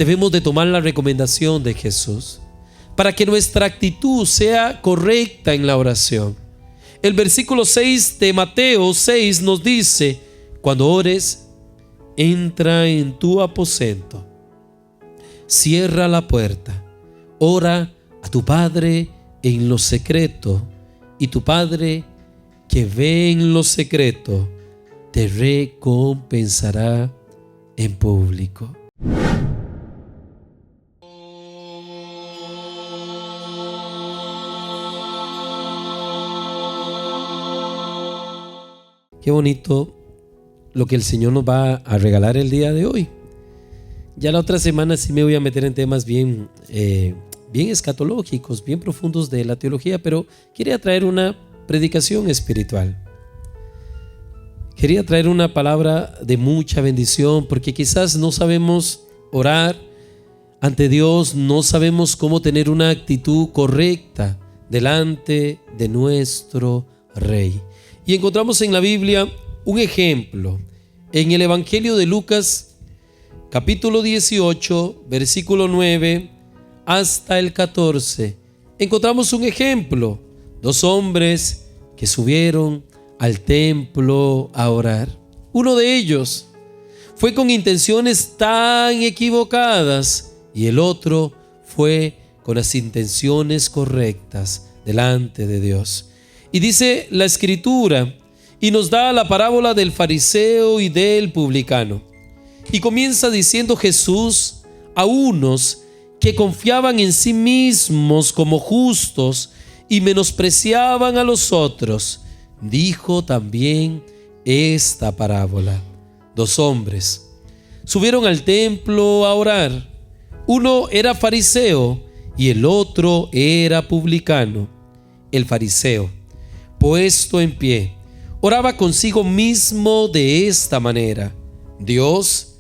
debemos de tomar la recomendación de Jesús para que nuestra actitud sea correcta en la oración. El versículo 6 de Mateo 6 nos dice: cuando ores, entra en tu aposento, cierra la puerta, ora a tu Padre en lo secreto, y tu Padre que ve en lo secreto te recompensará en público. Qué bonito lo que el Señor nos va a regalar el día de hoy. Ya la otra semana sí me voy a meter en temas bien escatológicos, bien profundos de la teología, pero quería traer una predicación espiritual. Quería traer una palabra de mucha bendición, porque quizás no sabemos orar ante Dios, no sabemos cómo tener una actitud correcta delante de nuestro Rey. Y encontramos en la Biblia un ejemplo. En el Evangelio de Lucas, capítulo 18, versículo 9 hasta el 14, encontramos un ejemplo. Dos hombres que subieron al templo a orar. Uno de ellos fue con intenciones tan equivocadas y el otro fue con las intenciones correctas delante de Dios. Y dice la Escritura, y nos da la parábola del fariseo y del publicano. Y comienza diciendo Jesús a unos que confiaban en sí mismos como justos y menospreciaban a los otros, dijo también esta parábola. Dos hombres subieron al templo a orar. Uno era fariseo y el otro era publicano. El fariseo, puesto en pie, oraba consigo mismo de esta manera: Dios,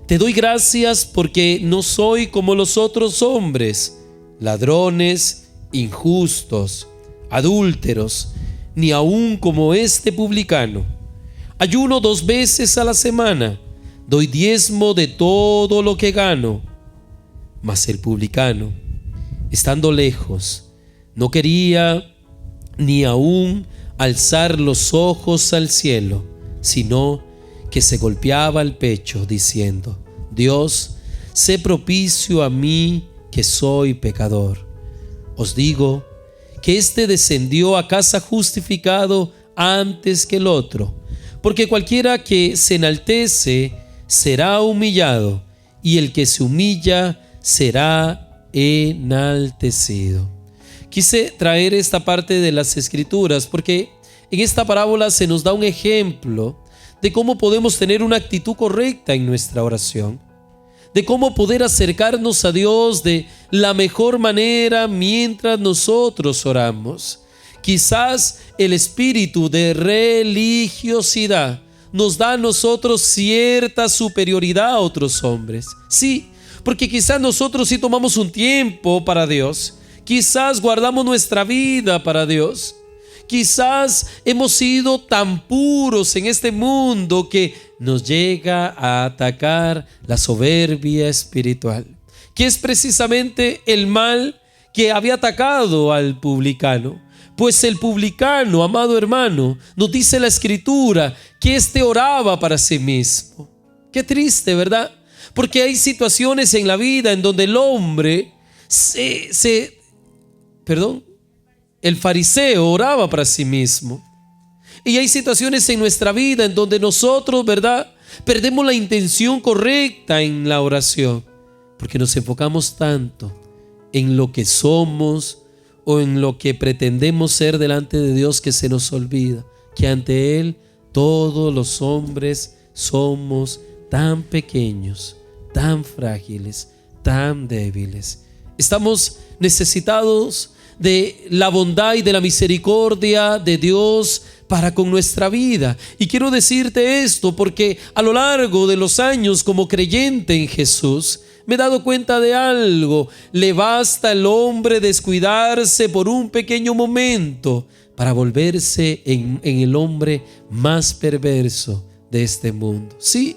te doy gracias porque no soy como los otros hombres, ladrones, injustos, adúlteros, ni aun como este publicano. Ayuno 2 veces a la semana, doy diezmo de todo lo que gano. Mas el publicano, estando lejos, no quería ni aun alzar los ojos al cielo, sino que se golpeaba el pecho diciendo: Dios, sé propicio a mí que soy pecador. Os digo que éste descendió a casa justificado antes que el otro, porque cualquiera que se enaltece será humillado, y el que se humilla será enaltecido. Quise traer esta parte de las Escrituras porque en esta parábola se nos da un ejemplo de cómo podemos tener una actitud correcta en nuestra oración, de cómo poder acercarnos a Dios de la mejor manera mientras nosotros oramos. Quizás el espíritu de religiosidad nos da a nosotros cierta superioridad a otros hombres. Sí, porque quizás nosotros sí tomamos un tiempo para Dios. Quizás guardamos nuestra vida para Dios. Quizás hemos sido tan puros en este mundo que nos llega a atacar la soberbia espiritual, que es precisamente el mal que había atacado al publicano. Pues el publicano, amado hermano, nos dice la Escritura que éste oraba para sí mismo. Qué triste, ¿verdad? Porque hay situaciones en la vida en donde el hombre el fariseo oraba para sí mismo. Y hay situaciones en nuestra vida en donde nosotros, ¿verdad?, perdemos la intención correcta en la oración, porque nos enfocamos tanto en lo que somos o en lo que pretendemos ser delante de Dios que se nos olvida que ante Él todos los hombres somos tan pequeños, tan frágiles, tan débiles. Estamos necesitados de la bondad y de la misericordia de Dios para con nuestra vida. Y quiero decirte esto porque a lo largo de los años como creyente en Jesús me he dado cuenta de algo. Le basta al hombre descuidarse por un pequeño momento para volverse en el hombre más perverso de este mundo. Sí,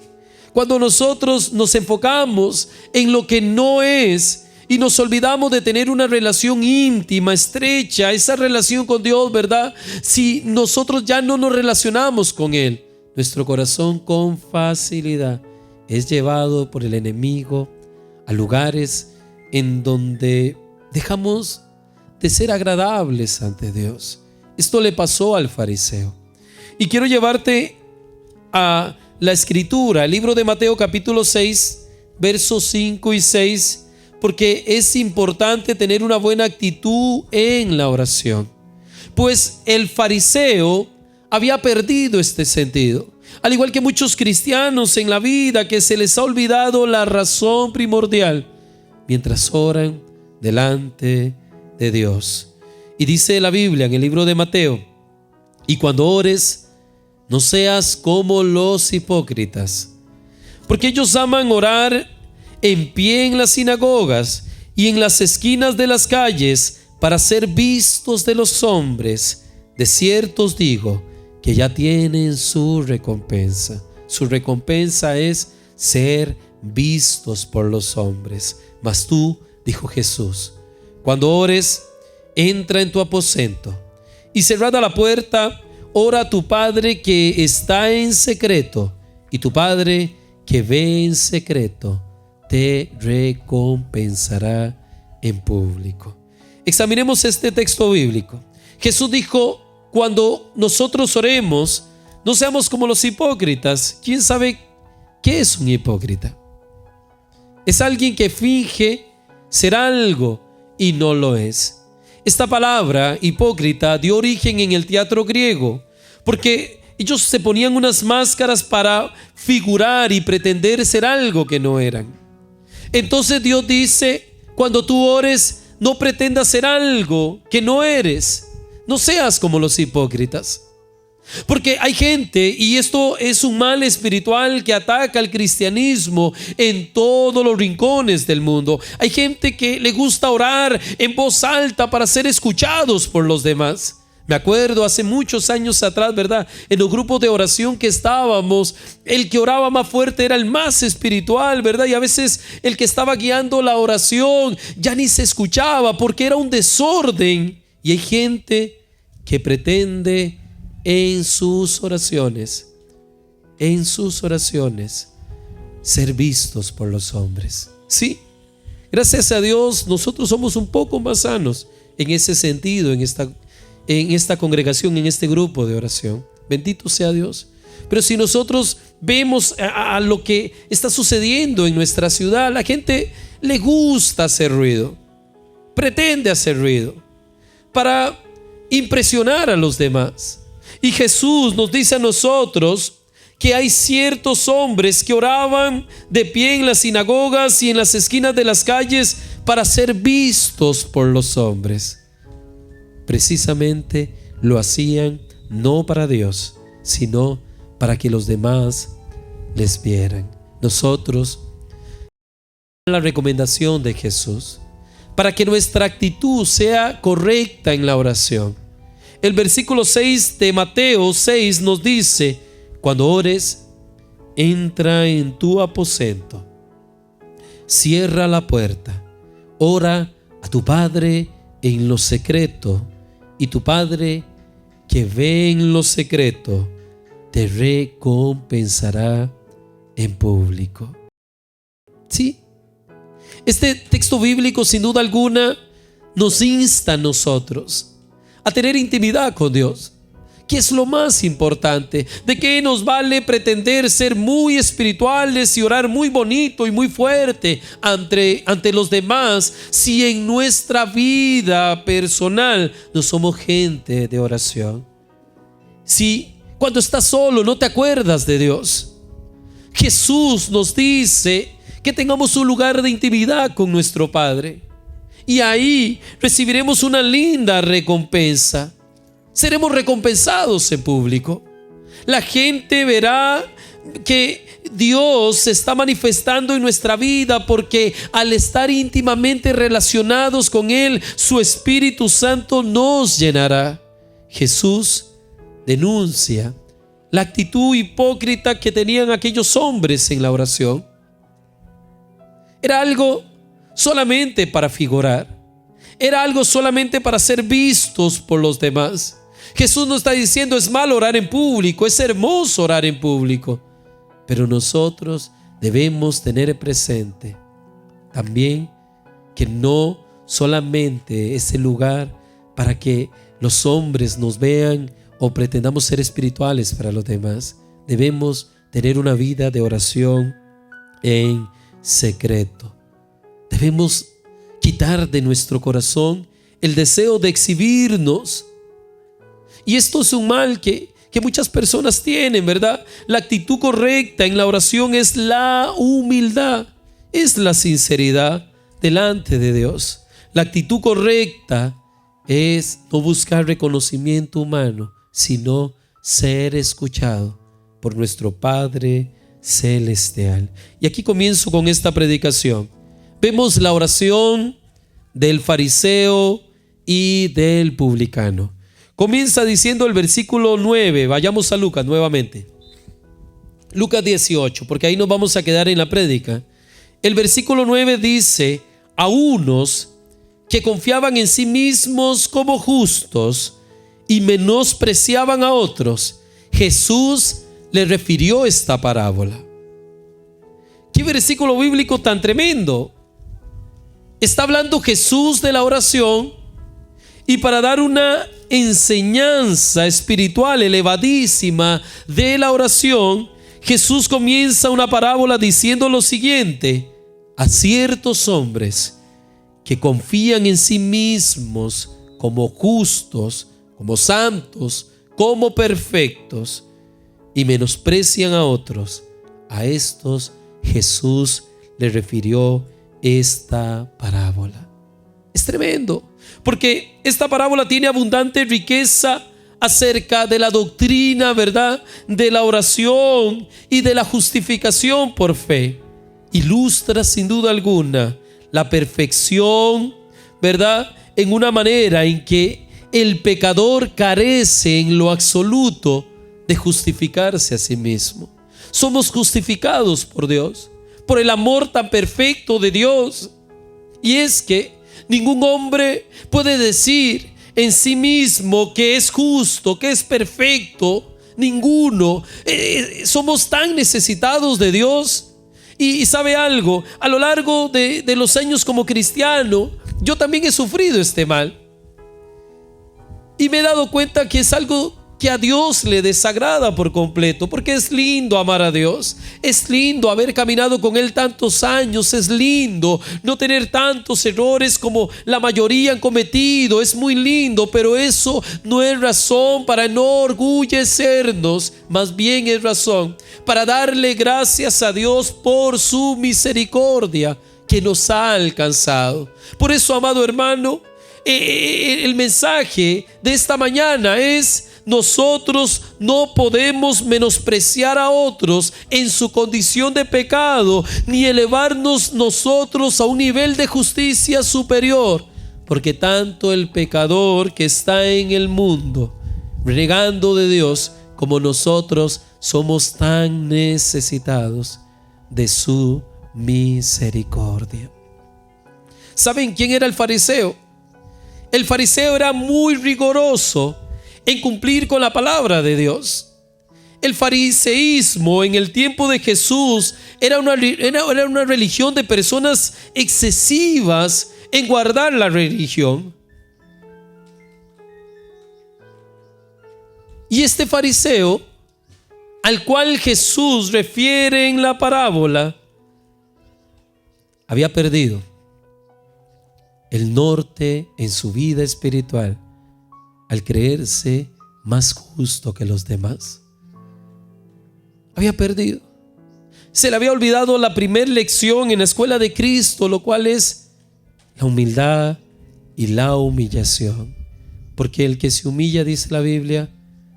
Cuando nosotros nos enfocamos en lo que no es y nos olvidamos de tener una relación íntima, estrecha, esa relación con Dios, ¿verdad? Si nosotros ya no nos relacionamos con Él, nuestro corazón con facilidad es llevado por el enemigo a lugares en donde dejamos de ser agradables ante Dios. Esto le pasó al fariseo. Y quiero llevarte a la escritura, el libro de Mateo capítulo 6, versos 5 y 6, porque es importante tener una buena actitud en la oración. Pues el fariseo había perdido este sentido, al igual que muchos cristianos en la vida, que se les ha olvidado la razón primordial mientras oran delante de Dios. Y dice la Biblia en el libro de Mateo: y cuando ores, no seas como los hipócritas, porque ellos aman orar en pie en las sinagogas y en las esquinas de las calles para ser vistos de los hombres. De cierto os digo que ya tienen su recompensa. Su recompensa es ser vistos por los hombres. Mas tú, dijo Jesús, cuando ores, entra en tu aposento y cerrada la puerta, ora a tu Padre que está en secreto, y tu Padre que ve en secreto te recompensará en público. Examinemos este texto bíblico. Jesús dijo: cuando nosotros oremos, no seamos como los hipócritas. ¿Quién sabe qué es un hipócrita? Es alguien que finge ser algo y no lo es. Esta palabra hipócrita dio origen en el teatro griego, porque ellos se ponían unas máscaras para figurar y pretender ser algo que no eran. Entonces Dios dice: cuando tú ores, no pretendas ser algo que no eres. No seas como los hipócritas. Porque hay gente, y esto es un mal espiritual que ataca al cristianismo en todos los rincones del mundo. Hay gente que le gusta orar en voz alta para ser escuchados por los demás. Me acuerdo hace muchos años atrás, ¿verdad? En los grupos de oración que estábamos, el que oraba más fuerte era el más espiritual, ¿verdad? Y a veces el que estaba guiando la oración ya ni se escuchaba porque era un desorden. Y hay gente que pretende en sus oraciones, ser vistos por los hombres. Sí, gracias a Dios nosotros somos un poco más sanos en ese sentido, en esta congregación, en este grupo de oración. Bendito sea Dios. Pero si nosotros vemos a lo que está sucediendo en nuestra ciudad, la gente le gusta hacer ruido, pretende hacer ruido para impresionar a los demás. Y Jesús nos dice a nosotros que hay ciertos hombres que oraban de pie en las sinagogas y en las esquinas de las calles para ser vistos por los hombres. Precisamente lo hacían no para Dios, sino para que los demás les vieran. Nosotros, la recomendación de Jesús, para que nuestra actitud sea correcta en la oración. El versículo 6 de Mateo 6 nos dice: cuando ores, entra en tu aposento, cierra la puerta, ora a tu Padre en lo secreto, y tu Padre que ve en lo secreto te recompensará en público. Sí, este texto bíblico sin duda alguna nos insta a nosotros a tener intimidad con Dios, que es lo más importante. ¿De qué nos vale pretender ser muy espirituales y orar muy bonito y muy fuerte ante los demás si en nuestra vida personal no somos gente de oración? Si cuando estás solo no te acuerdas de Dios. Jesús nos dice que tengamos un lugar de intimidad con nuestro Padre. Y ahí recibiremos una linda recompensa. Seremos recompensados en público. La gente verá que Dios se está manifestando en nuestra vida, porque al estar íntimamente relacionados con Él, su Espíritu Santo nos llenará. Jesús denuncia la actitud hipócrita que tenían aquellos hombres en la oración. Era algo solamente para figurar. Era algo solamente para ser vistos por los demás. Jesús no está diciendo es malo orar en público, es hermoso orar en público. Pero nosotros debemos tener presente también que no solamente es el lugar para que los hombres nos vean o pretendamos ser espirituales para los demás. Debemos tener una vida de oración en secreto. Debemos quitar de nuestro corazón el deseo de exhibirnos. Y esto es un mal que muchas personas tienen, ¿verdad? La actitud correcta en la oración es la humildad, es la sinceridad delante de Dios. La actitud correcta es no buscar reconocimiento humano, sino ser escuchado por nuestro Padre Celestial. Y aquí comienzo con esta predicación. Vemos la oración del fariseo y del publicano. Comienza diciendo el versículo 9. Vayamos a Lucas nuevamente. Lucas 18, porque ahí nos vamos a quedar en la prédica. El versículo 9 dice: a unos que confiaban en sí mismos como justos y menospreciaban a otros, Jesús les refirió esta parábola. ¿Qué versículo bíblico tan tremendo? Está hablando Jesús de la oración, y para dar una enseñanza espiritual elevadísima de la oración, Jesús comienza una parábola diciendo lo siguiente: a ciertos hombres que confían en sí mismos como justos, como santos, como perfectos, y menosprecian a otros, a estos Jesús le refirió esta parábola. Es tremendo, porque esta parábola tiene abundante riqueza acerca de la doctrina, ¿verdad?, de la oración y de la justificación por fe. Ilustra sin duda alguna la perfección, ¿verdad?, en una manera en que el pecador carece en lo absoluto de justificarse a sí mismo. Somos justificados por Dios, por el amor tan perfecto de Dios. Y es que ningún hombre puede decir en sí mismo que es justo, que es perfecto. Ninguno. Somos tan necesitados de Dios. Y sabe algo, a lo largo de los años como cristiano, yo también he sufrido este mal. Y me he dado cuenta que es algo que a Dios le desagrada por completo, porque es lindo amar a Dios, es lindo haber caminado con Él tantos años, es lindo no tener tantos errores como la mayoría han cometido, es muy lindo, pero eso no es razón para enorgullecernos, más bien es razón para darle gracias a Dios por su misericordia que nos ha alcanzado. Por eso, amado hermano, el mensaje de esta mañana es: nosotros no podemos menospreciar a otros en su condición de pecado, ni elevarnos nosotros a un nivel de justicia superior, porque tanto el pecador que está en el mundo renegando de Dios como nosotros somos tan necesitados de su misericordia. ¿Saben quién era el fariseo? El fariseo era muy riguroso en cumplir con la palabra de Dios. El fariseísmo en el tiempo de Jesús era una religión de personas excesivas en guardar la religión. Y este fariseo, al cual Jesús refiere en la parábola, había perdido el norte en su vida espiritual al creerse más justo que los demás. Había perdido. Se le había olvidado la primera lección en la escuela de Cristo, lo cual es la humildad y la humillación. Porque el que se humilla, dice la Biblia,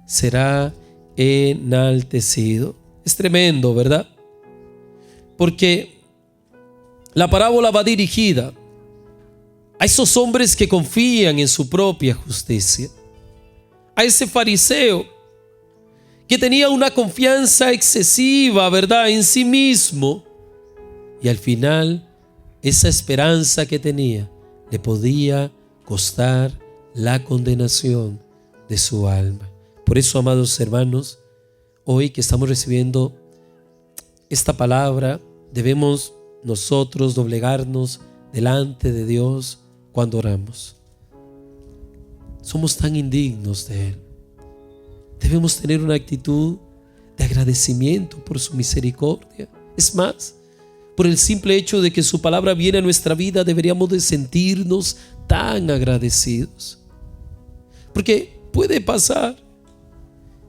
será enaltecido. Es tremendo, ¿verdad? Porque la parábola va dirigida a esos hombres que confían en su propia justicia, a ese fariseo que tenía una confianza excesiva, ¿verdad?, en sí mismo. Y al final, esa esperanza que tenía le podía costar la condenación de su alma. Por eso, amados hermanos, hoy que estamos recibiendo esta palabra, debemos nosotros doblegarnos delante de Dios cuando oramos. Somos tan indignos de Él. Debemos tener una actitud de agradecimiento por su misericordia. Es más, por el simple hecho de que su palabra viene a nuestra vida, deberíamos de sentirnos tan agradecidos. Porque puede pasar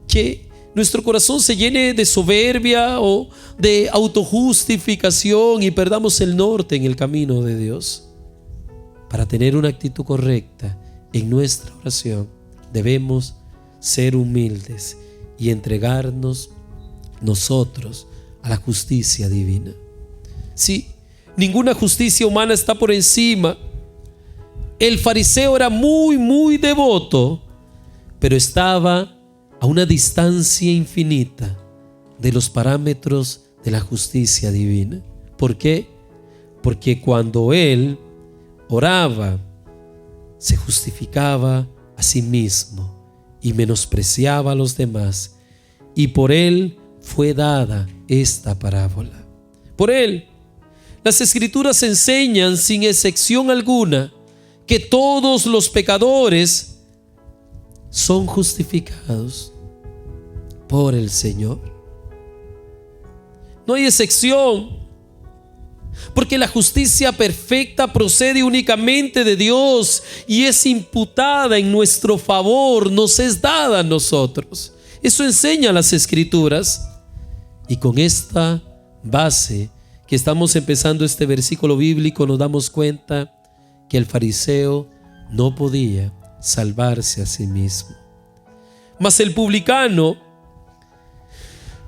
que nuestro corazón se llene de soberbia o de autojustificación y perdamos el norte en el camino de Dios. Para tener una actitud correcta en nuestra oración, debemos ser humildes y entregarnos nosotros a la justicia divina. Sí, ninguna justicia humana está por encima. El fariseo era muy devoto, pero estaba a una distancia infinita de los parámetros de la justicia divina. ¿Por qué? Porque cuando él oraba, se justificaba a sí mismo y menospreciaba a los demás, y por él fue dada esta parábola. Por él, las Escrituras enseñan sin excepción alguna que todos los pecadores son justificados por el Señor. No hay excepción, porque la justicia perfecta procede únicamente de Dios y es imputada en nuestro favor, nos es dada a nosotros. Eso enseña las Escrituras. Y con esta base que estamos empezando este versículo bíblico, nos damos cuenta que el fariseo no podía salvarse a sí mismo. Mas el publicano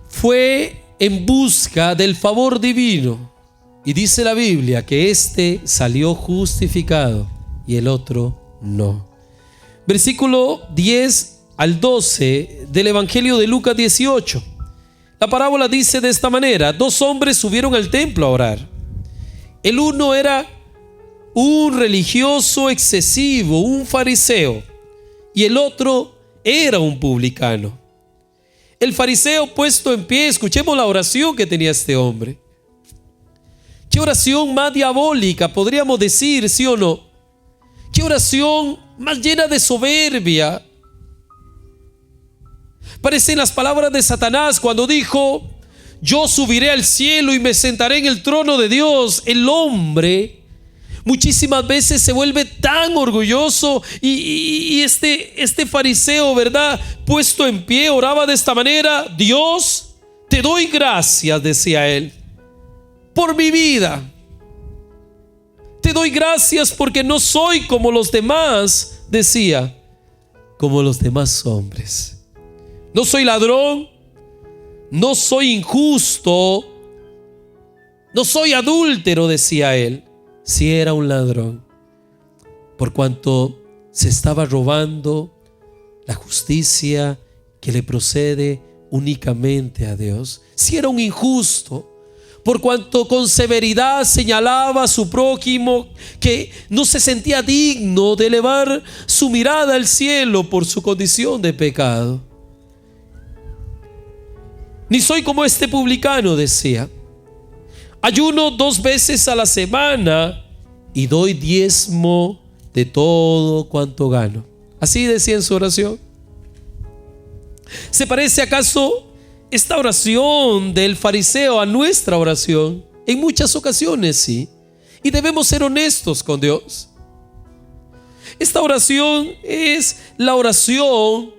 fue en busca del favor divino, y dice la Biblia que éste salió justificado y el otro no. Versículo 10 al 12 del Evangelio de Lucas 18. La parábola dice de esta manera: 2 hombres subieron al templo a orar. El uno era un religioso excesivo, un fariseo, y el otro era un publicano. El fariseo, puesto en pie, escuchemos la oración que tenía este hombre. ¿Qué oración más diabólica podríamos decir, sí o no? ¿Qué oración más llena de soberbia? Parecen las palabras de Satanás cuando dijo: yo subiré al cielo y me sentaré en el trono de Dios. El hombre muchísimas veces se vuelve tan orgulloso y este fariseo, ¿verdad?, puesto en pie, oraba de esta manera: Dios, te doy gracias, decía él, por mi vida. Te doy gracias porque no soy como los demás, decía, como los demás hombres. No soy ladrón, no soy injusto, no soy adúltero, decía él. Si era un ladrón, por cuanto se estaba robando la justicia que le procede únicamente a Dios. Si era un injusto, por cuanto con severidad señalaba a su prójimo que no se sentía digno de elevar su mirada al cielo por su condición de pecado. Ni soy como este publicano, decía. Ayuno 2 veces a la semana y doy diezmo de todo cuanto gano. Así decía en su oración. ¿Se parece acaso esta oración del fariseo a nuestra oración? En muchas ocasiones sí. Y debemos ser honestos con Dios. Esta oración es la oración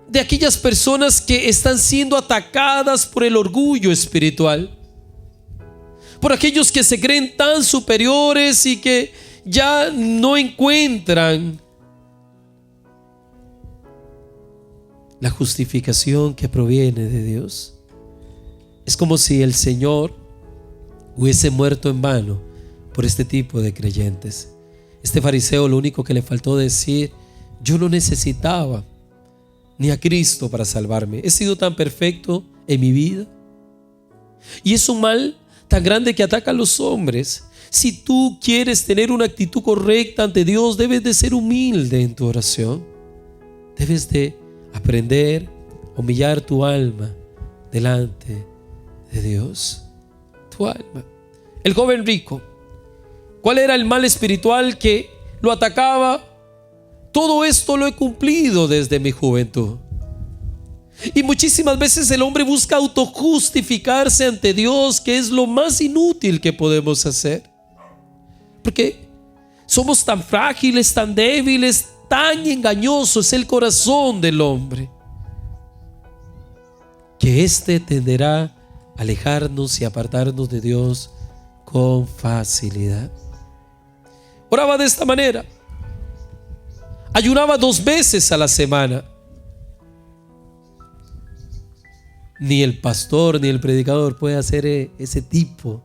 de aquellas personas que están siendo atacadas por el orgullo espiritual, por aquellos que se creen tan superiores y que ya no encuentran la justificación que proviene de Dios. Es como si el Señor hubiese muerto en vano por este tipo de creyentes. Este fariseo, lo único que le faltó decir: yo no necesitaba ni a Cristo para salvarme. He sido tan perfecto en mi vida. Y es un mal tan grande que ataca a los hombres. Si tú quieres tener una actitud correcta ante Dios, debes de ser humilde en tu oración. Debes de aprender a humillar tu alma delante de Dios. Tu alma. El joven rico, ¿cuál era el mal espiritual que lo atacaba? Todo esto lo he cumplido desde mi juventud. Y muchísimas veces el hombre busca autojustificarse ante Dios, que es lo más inútil que podemos hacer. Porque somos tan frágiles, tan débiles, tan engañoso es el corazón del hombre, que éste tenderá a alejarnos y apartarnos de Dios con facilidad. Oraba de esta manera. Ayunaba 2 veces a la semana. Ni el pastor ni el predicador puede hacer ese tipo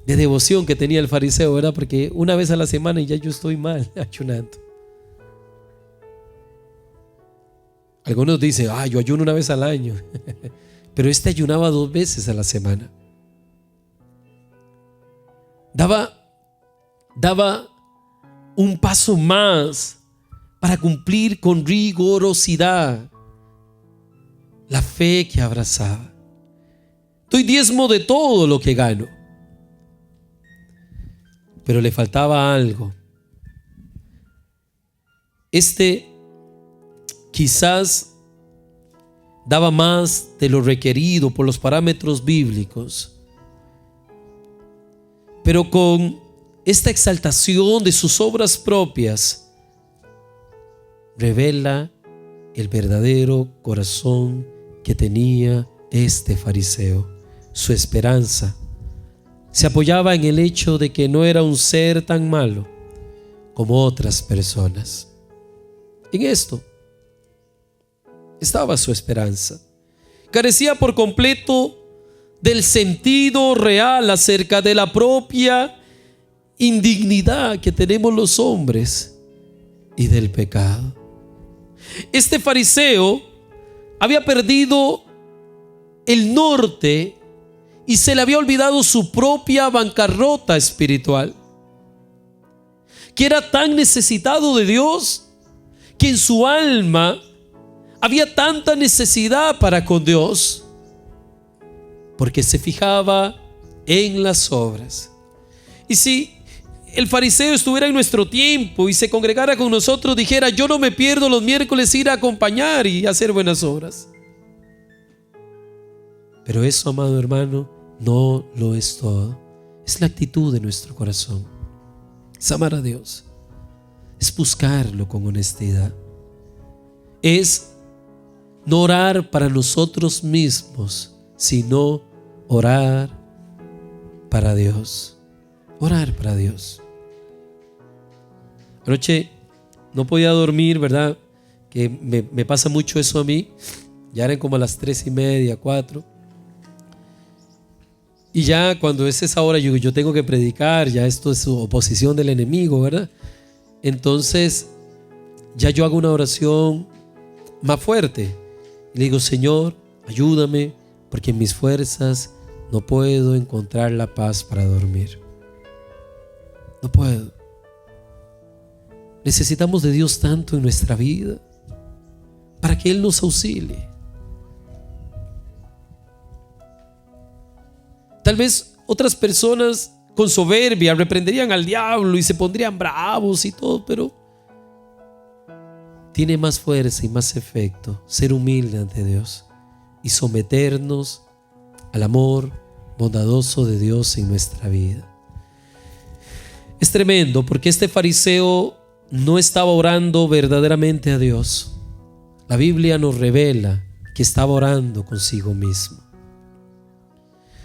de devoción que tenía el fariseo, ¿verdad? Porque una vez a la semana y ya yo estoy mal ayunando. Algunos dicen, yo ayuno una vez al año. Pero este ayunaba 2 veces a la semana. Daba un paso más para cumplir con rigorosidad la fe que abrazaba. Doy diezmo de todo lo que gano. Pero le faltaba algo. Quizás daba más de lo requerido por los parámetros bíblicos, pero con esta exaltación de sus obras propias revela el verdadero corazón que tenía este fariseo. Su esperanza se apoyaba en el hecho de que no era un ser tan malo como otras personas. En esto estaba su esperanza. Carecía por completo del sentido real acerca de la propia indignidad que tenemos los hombres y del pecado. Este fariseo había perdido el norte y se le había olvidado su propia bancarrota espiritual, que era tan necesitado de Dios que en su alma había tanta necesidad para con Dios, porque se fijaba en las obras. Y si el fariseo estuviera en nuestro tiempo y se congregara con nosotros, dijera: yo no me pierdo los miércoles ir a acompañar y hacer buenas obras. Pero eso, amado hermano, no lo es todo. Es la actitud de nuestro corazón. Es amar a Dios. Es buscarlo con honestidad. Es no orar para nosotros mismos, sino orar para Dios. Orar para Dios. Anoche no podía dormir, ¿verdad? Que me pasa mucho eso a mí. Ya eran como a las 3:30, 4. Y ya cuando es esa hora yo tengo que predicar, ya esto es oposición del enemigo, ¿verdad? Entonces ya yo hago una oración más fuerte. Y le digo: Señor, ayúdame, porque en mis fuerzas no puedo encontrar la paz para dormir. No puedo. Necesitamos de Dios tanto en nuestra vida para que Él nos auxilie. Tal vez otras personas con soberbia reprenderían al diablo y se pondrían bravos y todo, pero tiene más fuerza y más efecto ser humilde ante Dios y someternos al amor bondadoso de Dios en nuestra vida. Es tremendo porque este fariseo no estaba orando verdaderamente a Dios. La Biblia nos revela que estaba orando consigo mismo.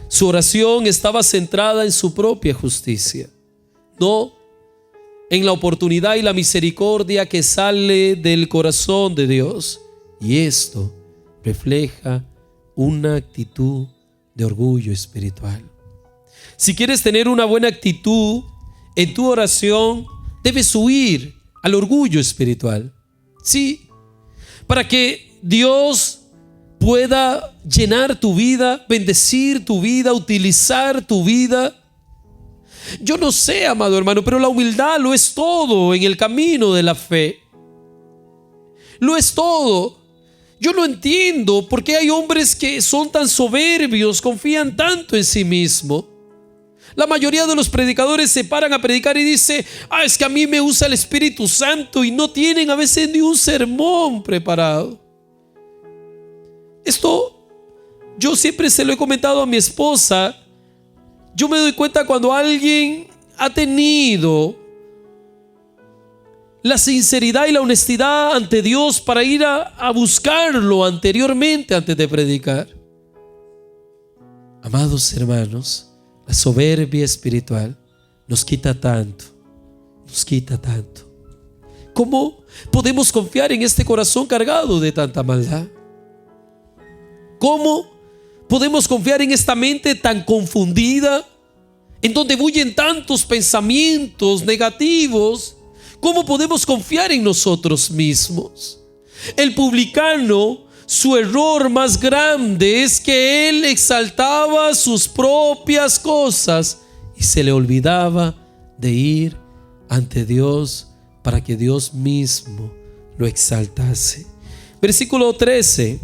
Su oración estaba centrada en su propia justicia, no en la oportunidad y la misericordia que sale del corazón de Dios. Y esto refleja una actitud de orgullo espiritual. Si quieres tener una buena actitud en tu oración, debes huir al orgullo espiritual. Sí, para que Dios pueda llenar tu vida, bendecir tu vida, utilizar tu vida. Yo no sé, amado hermano, pero la humildad lo es todo en el camino de la fe. Lo es todo. Yo no entiendo por qué hay hombres que son tan soberbios, confían tanto en sí mismos. La mayoría de los predicadores se paran a predicar y dicen: es que a mí me usa el Espíritu Santo, y no tienen a veces ni un sermón preparado. Esto yo siempre se lo he comentado a mi esposa. Yo me doy cuenta cuando alguien ha tenido la sinceridad y la honestidad ante Dios para ir a buscarlo anteriormente antes de predicar. Amados hermanos, la soberbia espiritual nos quita tanto, nos quita tanto. ¿Cómo podemos confiar en este corazón cargado de tanta maldad? ¿Cómo podemos confiar en esta mente tan confundida, en donde bullen tantos pensamientos negativos? ¿Cómo podemos confiar en nosotros mismos? El publicano, su error más grande es que él exaltaba sus propias cosas y se le olvidaba de ir ante Dios para que Dios mismo lo exaltase. Versículo 13.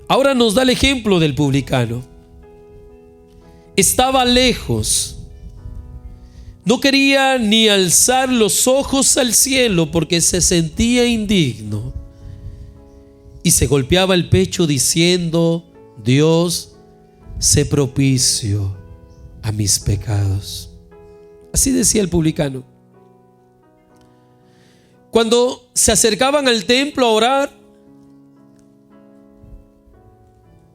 Ahora nos da el ejemplo del publicano. Estaba lejos. No quería ni alzar los ojos al cielo porque se sentía indigno. Y se golpeaba el pecho diciendo: Dios, sé propicio a mis pecados. Así decía el publicano. Cuando se acercaban al templo a orar,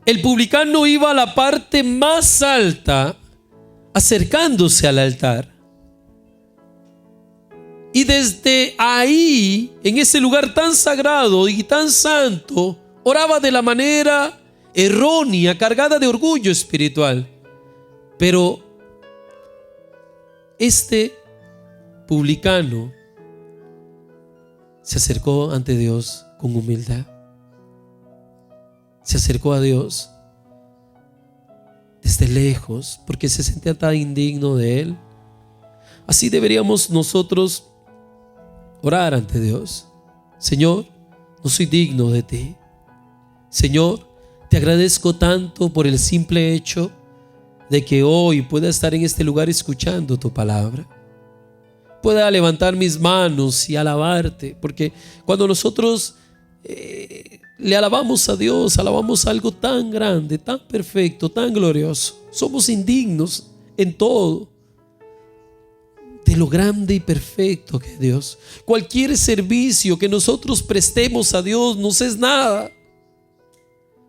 el publicano iba a la parte más alta, acercándose al altar. Y desde ahí, en ese lugar tan sagrado y tan santo, oraba de la manera errónea, cargada de orgullo espiritual. Pero este publicano se acercó ante Dios con humildad. Se acercó a Dios desde lejos porque se sentía tan indigno de Él. Así deberíamos nosotros orar ante Dios. Señor, no soy digno de ti. Señor, te agradezco tanto por el simple hecho de que hoy pueda estar en este lugar escuchando tu palabra. Pueda levantar mis manos y alabarte, porque cuando nosotros le alabamos a Dios, alabamos algo tan grande, tan perfecto, tan glorioso. Somos indignos en todo de lo grande y perfecto que es Dios. Cualquier servicio que nosotros prestemos a Dios nos es nada,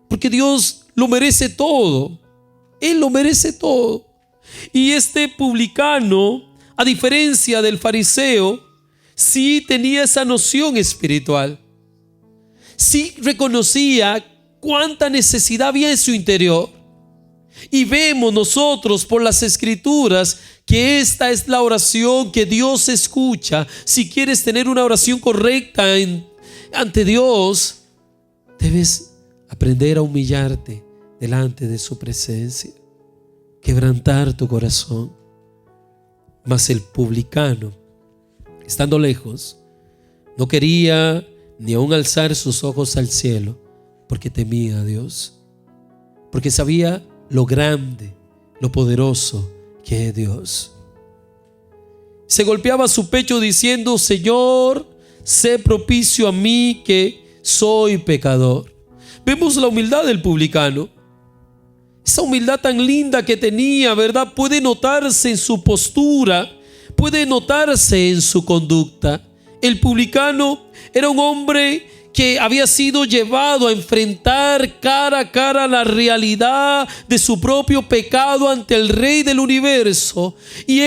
porque Dios lo merece todo. Él lo merece todo. Y este publicano, a diferencia del fariseo, sí tenía esa noción espiritual. Sí reconocía cuánta necesidad había en su interior. Y vemos nosotros por las escrituras que esta es la oración que Dios escucha. Si quieres tener una oración correcta ante Dios, debes aprender a humillarte delante de su presencia, quebrantar tu corazón. Mas el publicano, estando lejos, no quería ni aún alzar sus ojos al cielo, porque temía a Dios, porque sabía lo grande, lo poderoso que es Dios. Se golpeaba su pecho diciendo: Señor, sé propicio a mí que soy pecador. Vemos la humildad del publicano. Esa humildad tan linda que tenía, ¿verdad? Puede notarse en su postura, puede notarse en su conducta. El publicano era un hombre que había sido llevado a enfrentar cara a cara la realidad de su propio pecado ante el Rey del universo. Y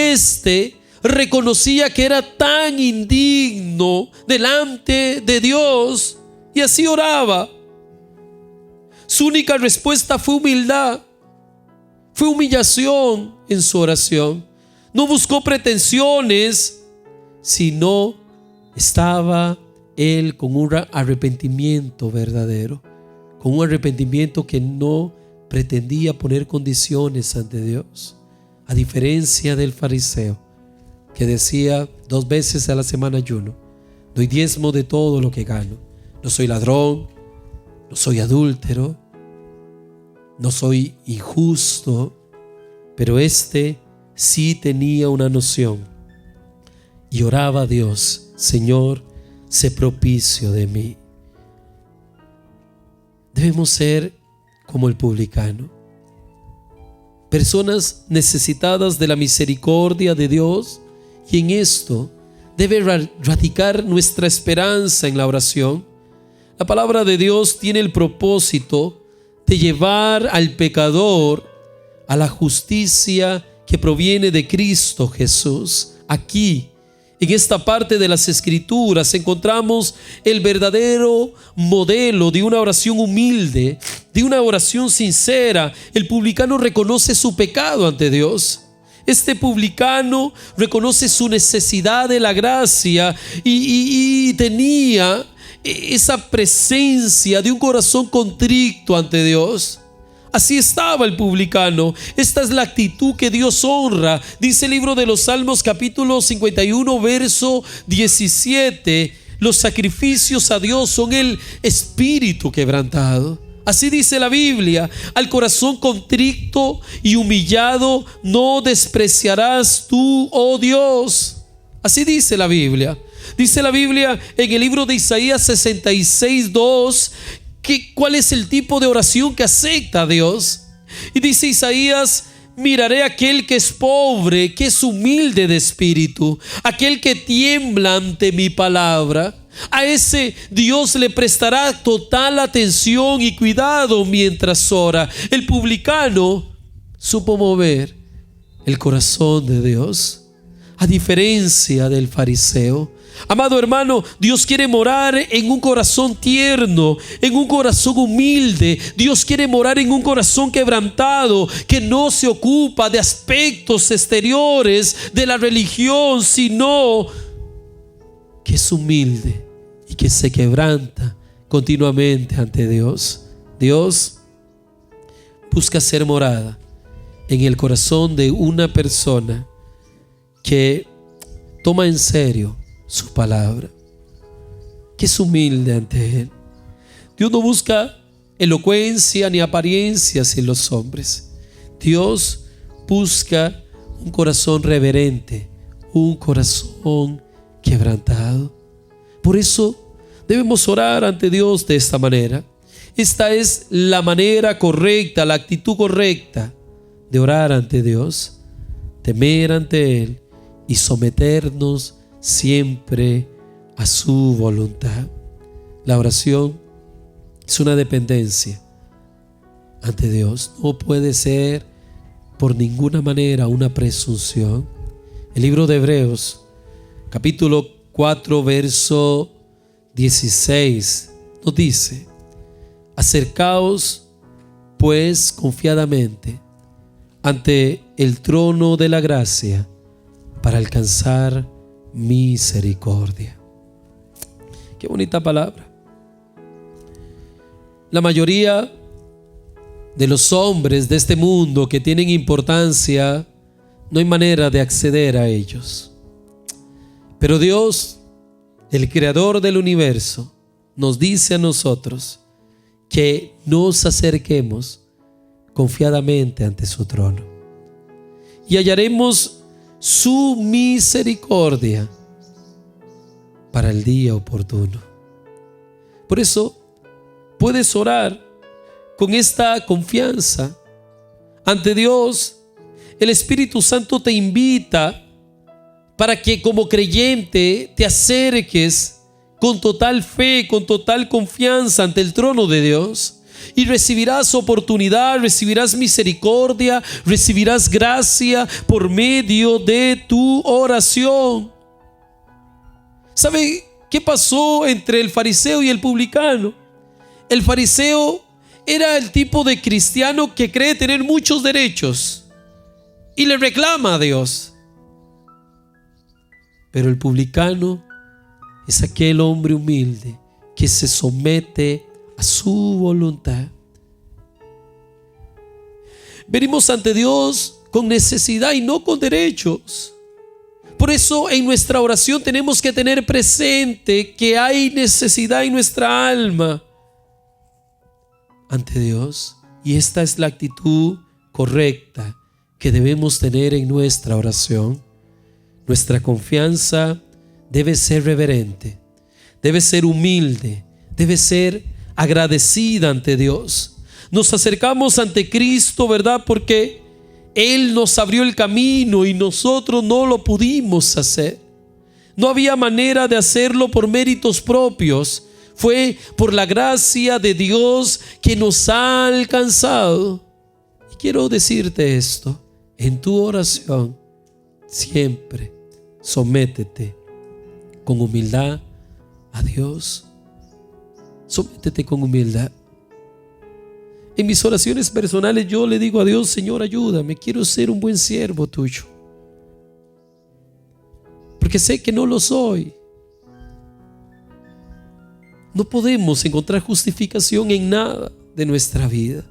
reconocía que era tan indigno delante de Dios, y así oraba. Su única respuesta fue humildad, fue humillación en su oración. No buscó pretensiones, sino estaba él con un arrepentimiento verdadero, con un arrepentimiento que no pretendía poner condiciones ante Dios, a diferencia del fariseo que decía 2 veces a la semana ayuno, doy diezmo de todo lo que gano, no soy ladrón, no soy adúltero, no soy injusto, pero este sí tenía una noción y oraba a Dios: Señor, sé propicio de mí. Debemos ser como el publicano, personas necesitadas de la misericordia de Dios, y en esto debe radicar nuestra esperanza en la oración. La palabra de Dios tiene el propósito de llevar al pecador a la justicia que proviene de Cristo Jesús. Aquí, en esta parte de las Escrituras, encontramos el verdadero modelo de una oración humilde, de una oración sincera. El publicano reconoce su pecado ante Dios. Este publicano reconoce su necesidad de la gracia y tenía esa presencia de un corazón contrito ante Dios. Así estaba el publicano. Esta es la actitud que Dios honra. Dice el libro de los Salmos, capítulo 51, verso 17: los sacrificios a Dios son el espíritu quebrantado. Así dice la Biblia: al corazón contrito y humillado no despreciarás tú, oh Dios. Así dice la Biblia. Dice la Biblia en el libro de Isaías 66:2 ¿cuál es el tipo de oración que acepta a Dios? Y dice Isaías: miraré a aquel que es pobre, que es humilde de espíritu, aquel que tiembla ante mi palabra. A ese Dios le prestará total atención y cuidado mientras ora. El publicano supo mover el corazón de Dios, a diferencia del fariseo. Amado hermano, Dios quiere morar en un corazón tierno, en un corazón humilde. Dios quiere morar en un corazón quebrantado, que no se ocupa de aspectos exteriores de la religión, sino que es humilde y que se quebranta continuamente ante Dios. Dios busca ser morada en el corazón de una persona que toma en serio su palabra, que es humilde ante Él. Dios no busca elocuencia ni apariencias en los hombres. Dios busca un corazón reverente, un corazón quebrantado. Por eso debemos orar ante Dios de esta manera. Esta es la manera correcta, la actitud correcta de orar ante Dios: temer ante Él y someternos siempre a su voluntad. La oración es una dependencia ante Dios. No puede ser por ninguna manera una presunción. El libro de Hebreos, capítulo 4, verso 16, nos dice: acercaos pues confiadamente ante el trono de la gracia para alcanzar misericordia. Qué bonita palabra. La mayoría de los hombres de este mundo que tienen importancia, no hay manera de acceder a ellos. Pero Dios, el creador del universo, nos dice a nosotros que nos acerquemos confiadamente ante su trono y hallaremos su misericordia para el día oportuno. Por eso puedes orar con esta confianza ante Dios. El Espíritu Santo te invita para que como creyente te acerques con total fe, con total confianza ante el trono de Dios. Y recibirás oportunidad, recibirás misericordia, recibirás gracia por medio de tu oración. ¿Sabe qué pasó entre el fariseo y el publicano? El fariseo era el tipo de cristiano que cree tener muchos derechos y le reclama a Dios. Pero el publicano es aquel hombre humilde que se somete a su voluntad. Venimos ante Dios con necesidad y no con derechos. Por eso en nuestra oración tenemos que tener presente que hay necesidad en nuestra alma ante Dios. Y esta es la actitud correcta que debemos tener en nuestra oración. Nuestra confianza debe ser reverente, debe ser humilde, debe ser agradecida ante Dios. Nos acercamos ante Cristo, ¿verdad? Porque Él nos abrió el camino y nosotros no lo pudimos hacer. No había manera de hacerlo por méritos propios. Fue por la gracia de Dios que nos ha alcanzado. Y quiero decirte esto: en tu oración siempre sométete con humildad a Dios. Sométete con humildad. En mis oraciones personales yo le digo a Dios: Señor, ayúdame, quiero ser un buen siervo tuyo, porque sé que no lo soy. No podemos encontrar justificación en nada de nuestra vida.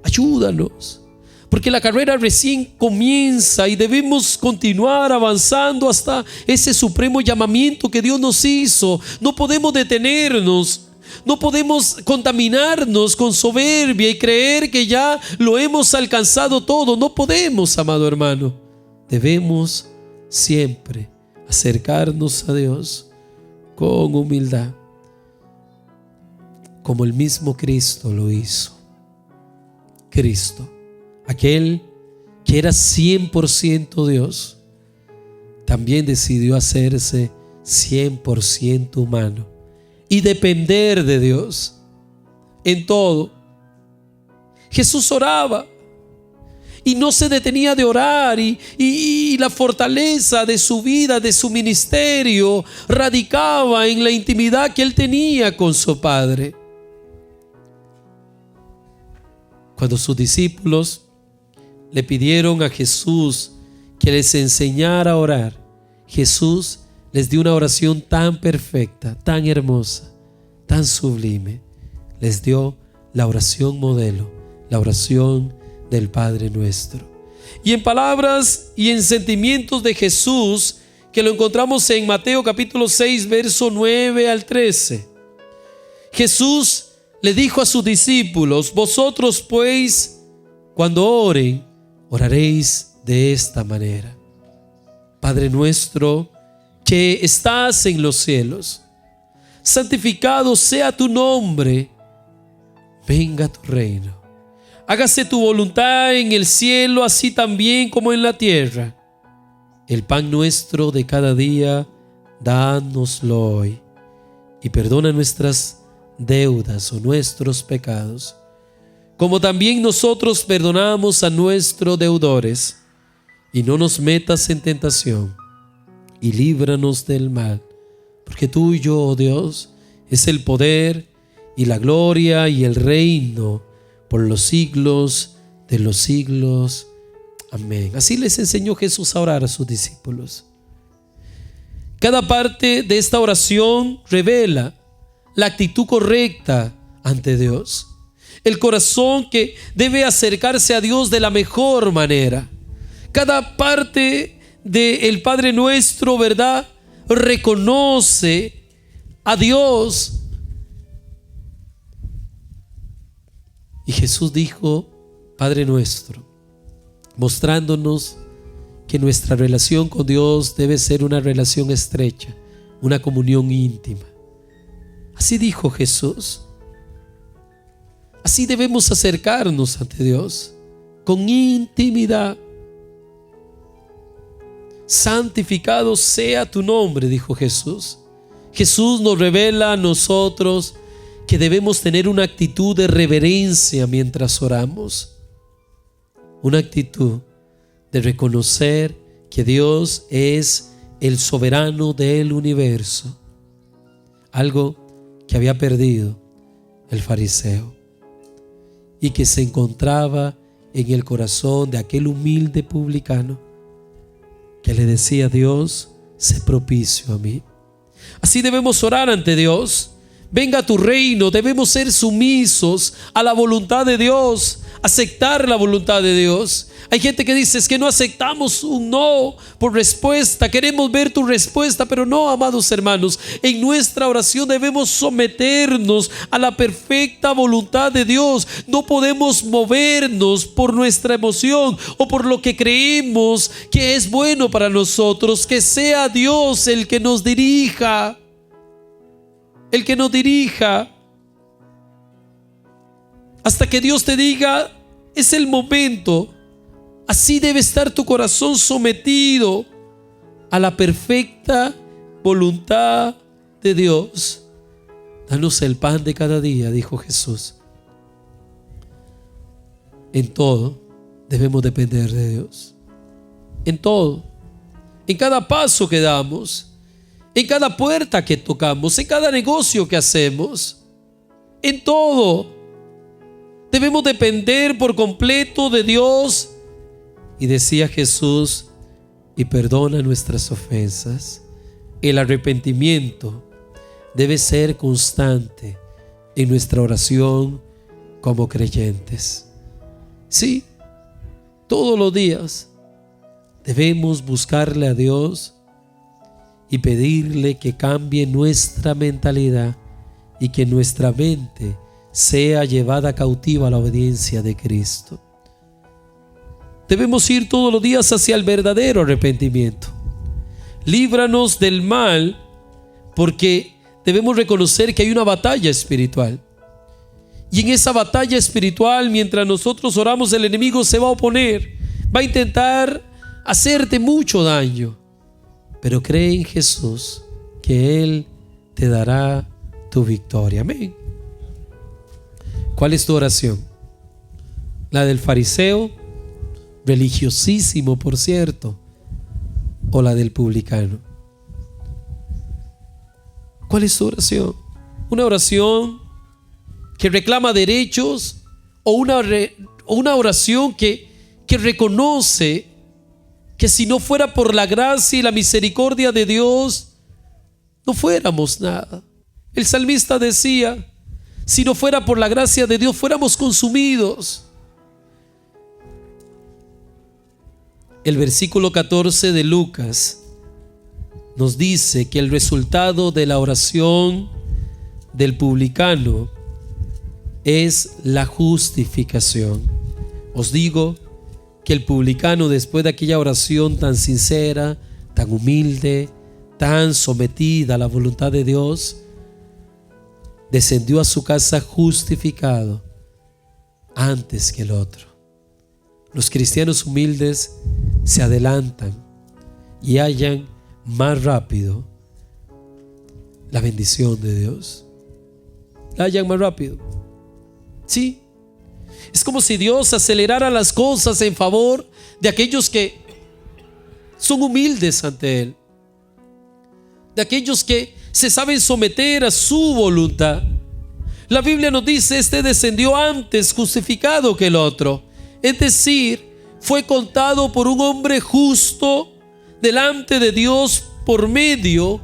Ayúdanos, porque la carrera recién comienza y debemos continuar avanzando hasta ese supremo llamamiento que Dios nos hizo. No podemos detenernos, no podemos contaminarnos con soberbia y creer que ya lo hemos alcanzado todo. No podemos, amado hermano. Debemos siempre acercarnos a Dios con humildad, como el mismo Cristo lo hizo. Cristo, aquel que era 100% Dios, también decidió hacerse 100% humano y depender de Dios en todo. Jesús oraba y no se detenía de orar, y la fortaleza de su vida, de su ministerio, radicaba en la intimidad que él tenía con su Padre. Cuando sus discípulos le pidieron a Jesús que les enseñara a orar, Jesús les dio una oración tan perfecta, tan hermosa, tan sublime. Les dio la oración modelo, la oración del Padre Nuestro. Y en palabras y en sentimientos de Jesús, que lo encontramos en Mateo capítulo 6, verso 9 al 13. Jesús le dijo a sus discípulos: vosotros pues, cuando oren, oraréis de esta manera: Padre nuestro que estás en los cielos, santificado sea tu nombre, venga tu reino. Hágase tu voluntad en el cielo, así también como en la tierra. El pan nuestro de cada día, dánoslo hoy. Y perdona nuestras deudas o nuestros pecados, como también nosotros perdonamos a nuestros deudores. Y no nos metas en tentación, y líbranos del mal. Porque tuyo, oh Dios, es el poder y la gloria y el reino por los siglos de los siglos. Amén. Así les enseñó Jesús a orar a sus discípulos. Cada parte de esta oración revela la actitud correcta ante Dios, el corazón que debe acercarse a Dios de la mejor manera. Cada parte del Padre Nuestro, ¿verdad?, reconoce a Dios. Y Jesús dijo: Padre Nuestro, mostrándonos que nuestra relación con Dios debe ser una relación estrecha, una comunión íntima. Así dijo Jesús. Así debemos acercarnos ante Dios, con intimidad. Santificado sea tu nombre, dijo Jesús. Jesús nos revela a nosotros que debemos tener una actitud de reverencia mientras oramos, una actitud de reconocer que Dios es el soberano del universo, algo que había perdido el fariseo y que se encontraba en el corazón de aquel humilde publicano que le decía: Dios, sé propicio a mí. Así debemos orar ante Dios. Venga tu reino, debemos ser sumisos a la voluntad de Dios, aceptar la voluntad de Dios. Hay gente que dice, es que no aceptamos un no por respuesta, queremos ver tu respuesta, pero no, amados hermanos, en nuestra oración debemos someternos a la perfecta voluntad de Dios. No podemos movernos por nuestra emoción o por lo que creemos que es bueno para nosotros. Que sea Dios el que nos dirija. El que nos dirija hasta que Dios te diga, es el momento. Así debe estar tu corazón sometido a la perfecta voluntad de Dios. Danos el pan de cada día, dijo Jesús. En todo debemos depender de Dios. En todo. En cada paso que damos. En cada puerta que tocamos, en cada negocio que hacemos, en todo, debemos depender por completo de Dios. Y decía Jesús, y perdona nuestras ofensas. El arrepentimiento debe ser constante en nuestra oración como creyentes. Sí, todos los días debemos buscarle a Dios y pedirle que cambie nuestra mentalidad y que nuestra mente sea llevada cautiva a la obediencia de Cristo. Debemos ir todos los días hacia el verdadero arrepentimiento. Líbranos del mal, porque debemos reconocer que hay una batalla espiritual. Y en esa batalla espiritual, mientras nosotros oramos, el enemigo se va a oponer, va a intentar hacerte mucho daño. Pero cree en Jesús, que Él te dará tu victoria. Amén. ¿Cuál es tu oración? ¿La del fariseo, religiosísimo por cierto, o la del publicano? ¿Cuál es tu oración? ¿Una oración que reclama derechos o una oración que reconoce que si no fuera por la gracia y la misericordia de Dios, no fuéramos nada? El salmista decía, si no fuera por la gracia de Dios, fuéramos consumidos. El versículo 14 de Lucas nos dice que el resultado de la oración del publicano es la justificación. Os digo que el publicano, después de aquella oración tan sincera, tan humilde, tan sometida a la voluntad de Dios, descendió a su casa justificado antes que el otro. Los cristianos humildes se adelantan y hallan más rápido la bendición de Dios. La hallan más rápido. Sí. Es como si Dios acelerara las cosas en favor de aquellos que son humildes ante Él, de aquellos que se saben someter a su voluntad. La Biblia nos dice, este descendió antes justificado que el otro. Es decir, fue contado por un hombre justo delante de Dios por medio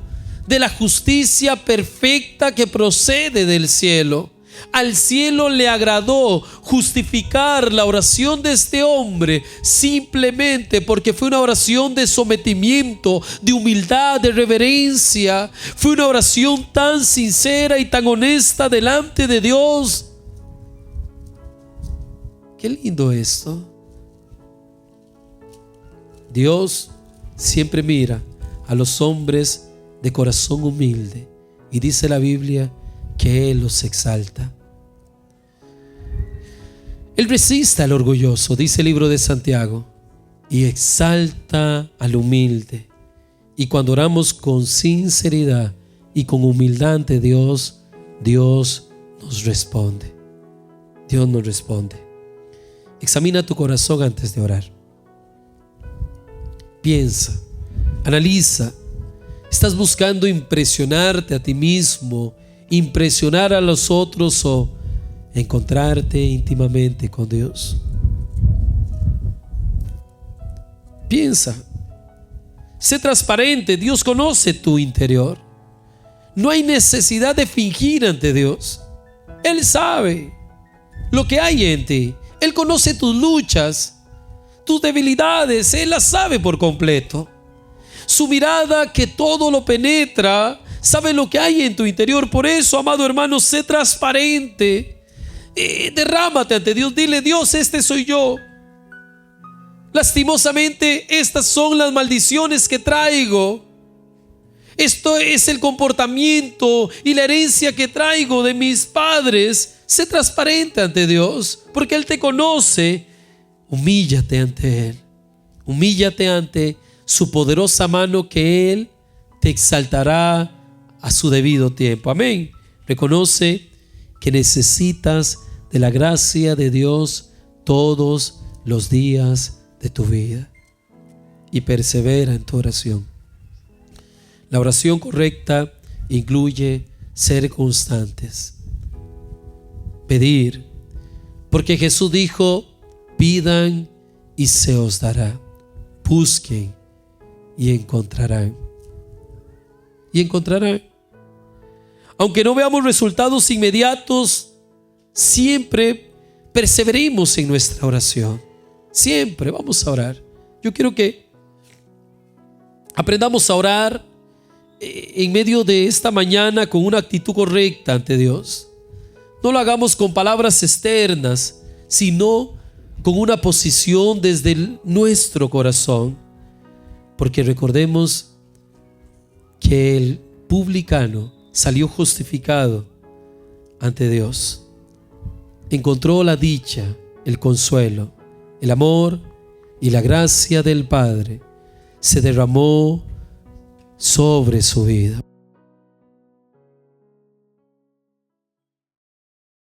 de la justicia perfecta que procede del cielo. Al cielo le agradó justificar la oración de este hombre simplemente porque fue una oración de sometimiento, de humildad, de reverencia. Fue una oración tan sincera y tan honesta delante de Dios. Qué lindo esto. Dios siempre mira a los hombres de corazón humilde y dice la Biblia que Él los exalta. Él resiste al orgulloso, dice el libro de Santiago, y exalta al humilde. Y cuando oramos con sinceridad y con humildad ante Dios, Dios nos responde. Dios nos responde. Examina tu corazón antes de orar. Piensa, analiza. ¿Estás buscando impresionarte a ti mismo, impresionar a los otros o encontrarte íntimamente con Dios? Piensa, sé transparente. Dios conoce tu interior. No hay necesidad de fingir ante Dios. Él sabe lo que hay en ti. Él conoce tus luchas, tus debilidades. Él las sabe por completo. Su mirada, que todo lo penetra, sabe lo que hay en tu interior. Por eso, amado hermano, sé transparente. Derrámate ante Dios. Dile: Dios, este soy yo. Lastimosamente, estas son las maldiciones que traigo. Esto es el comportamiento y la herencia que traigo de mis padres. Sé transparente ante Dios, porque Él te conoce. Humíllate ante Él. Humíllate ante su poderosa mano, que Él te exaltará a su debido tiempo. Amén. Reconoce que necesitas de la gracia de Dios todos los días de tu vida y persevera en tu oración. La oración correcta incluye ser constantes, pedir, porque Jesús dijo: pidan y se os dará, busquen y encontrarán. Y encontrarán. Aunque no veamos resultados inmediatos, siempre perseveremos en nuestra oración. Siempre vamos a orar. Yo quiero que aprendamos a orar en medio de esta mañana con una actitud correcta ante Dios. No lo hagamos con palabras externas, sino con una posición desde nuestro corazón. Porque recordemos que el publicano salió justificado ante Dios. Encontró la dicha, el consuelo, el amor y la gracia del Padre se derramó sobre su vida.